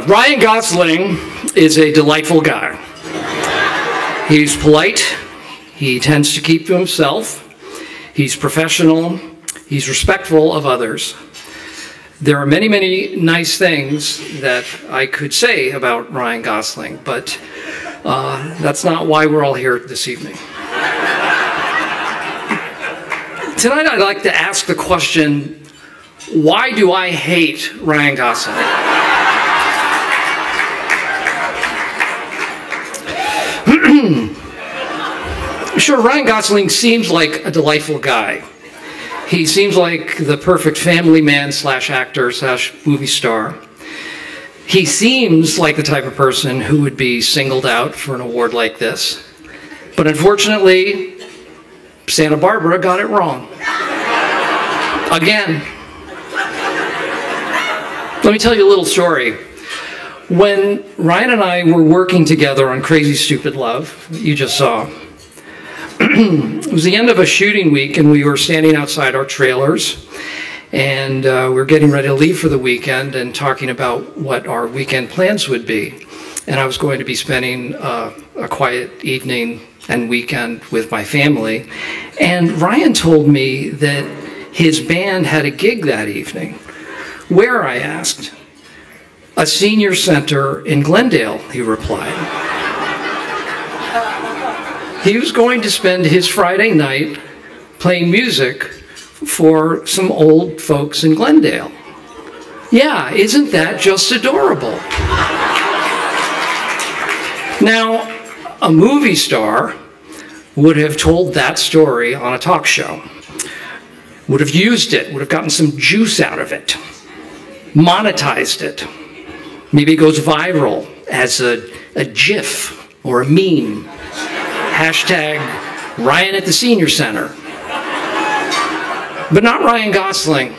Ryan Gosling is a delightful guy. He's polite. He tends to keep to himself. He's professional. He's respectful of others. There are many, many nice things that I could say about Ryan Gosling, but that's not why we're all here this evening. Tonight I'd like to ask the question, why do I hate Ryan Gosling? Sure, Ryan Gosling seems like a delightful guy. He seems like the perfect family man slash actor slash movie star. He seems like the type of person who would be singled out for an award like this. But unfortunately, Santa Barbara got it wrong. Again. Let me tell you a little story. When Ryan and I were working together on Crazy Stupid Love, that you just saw, it was the end of a shooting week, and we were standing outside our trailers, and we were getting ready to leave for the weekend and talking about what our weekend plans would be. And I was going to be spending a quiet evening and weekend with my family. And Ryan told me that his band had a gig that evening. Where, I asked. A senior center in Glendale, he replied. He was going to spend his Friday night playing music for some old folks in Glendale. Yeah, isn't that just adorable? Now, a movie star would have told that story on a talk show, would have used it, would have gotten some juice out of it, monetized it. Maybe it goes viral as a GIF or a meme. Hashtag Ryan at the Senior Center. But not Ryan Gosling.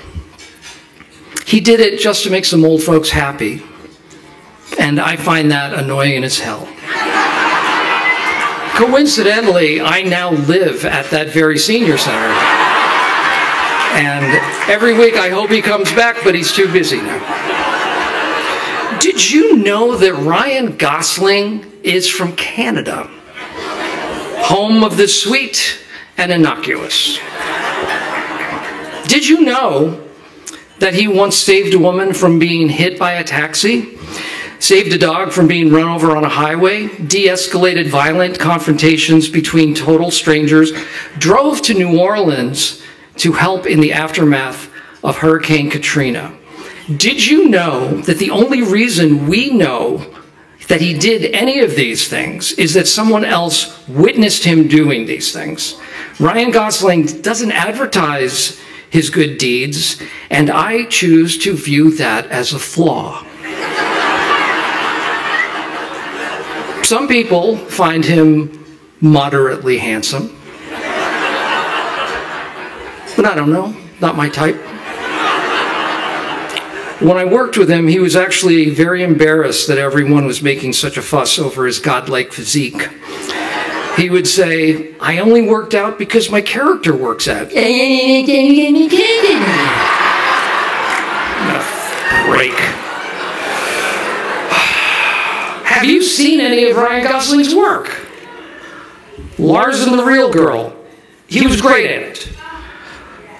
He did it just to make some old folks happy. And I find that annoying as hell. Coincidentally, I now live at that very senior center. And every week I hope he comes back, but he's too busy now. Did you know that Ryan Gosling is from Canada? Home of the sweet and innocuous. Did you know that he once saved a woman from being hit by a taxi, saved a dog from being run over on a highway, de-escalated violent confrontations between total strangers, drove to New Orleans to help in the aftermath of Hurricane Katrina? Did you know that the only reason we know that he did any of these things is that someone else witnessed him doing these things? Ryan Gosling doesn't advertise his good deeds, and I choose to view that as a flaw. Some people find him moderately handsome, but I don't know, not my type. When I worked with him, he was actually very embarrassed that everyone was making such a fuss over his godlike physique. He would say, I only worked out because my character works out. Break. Have you seen any of Ryan Gosling's work? Lars and the Real Girl. He was great at it.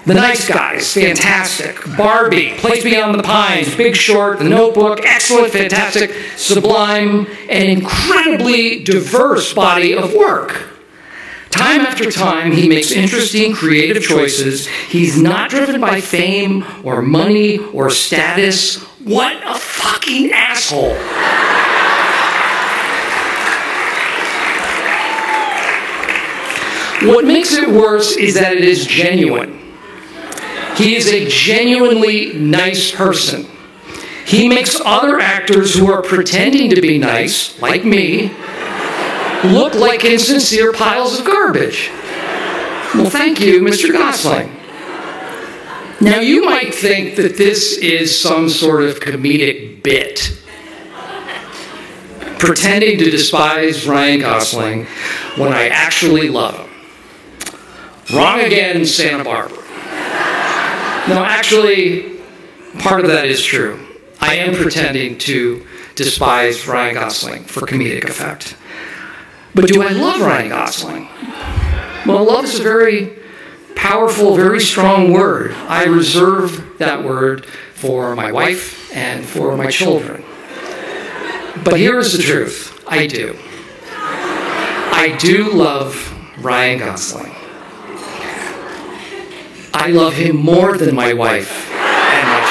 The Nice Guys, fantastic. Barbie, Place Beyond the Pines, Big Short, The Notebook, excellent, fantastic, sublime, and incredibly diverse body of work. Time after time, he makes interesting, creative choices. He's not driven by fame or money or status. What a fucking asshole. What makes it worse is that it is genuine. He is a genuinely nice person. He makes other actors who are pretending to be nice, like me, look like insincere piles of garbage. Well, thank you, Mr. Gosling. Now, you might think that this is some sort of comedic bit, pretending to despise Ryan Gosling when I actually love him. Wrong again, Santa Barbara. No, actually, part of that is true. I am pretending to despise Ryan Gosling for comedic effect. But do I love Ryan Gosling? Well, love is a very powerful, very strong word. I reserve that word for my wife and for my children. But here is the truth. I do. I do love Ryan Gosling. I love him more than my wife and my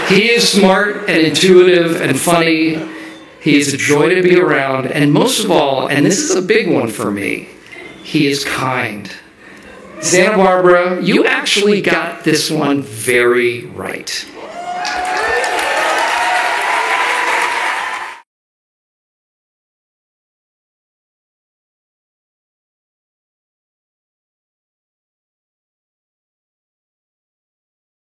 children. He is smart and intuitive and funny. He is a joy to be around. And most of all, and this is a big one for me, he is kind. Santa Barbara, you actually got this one very right.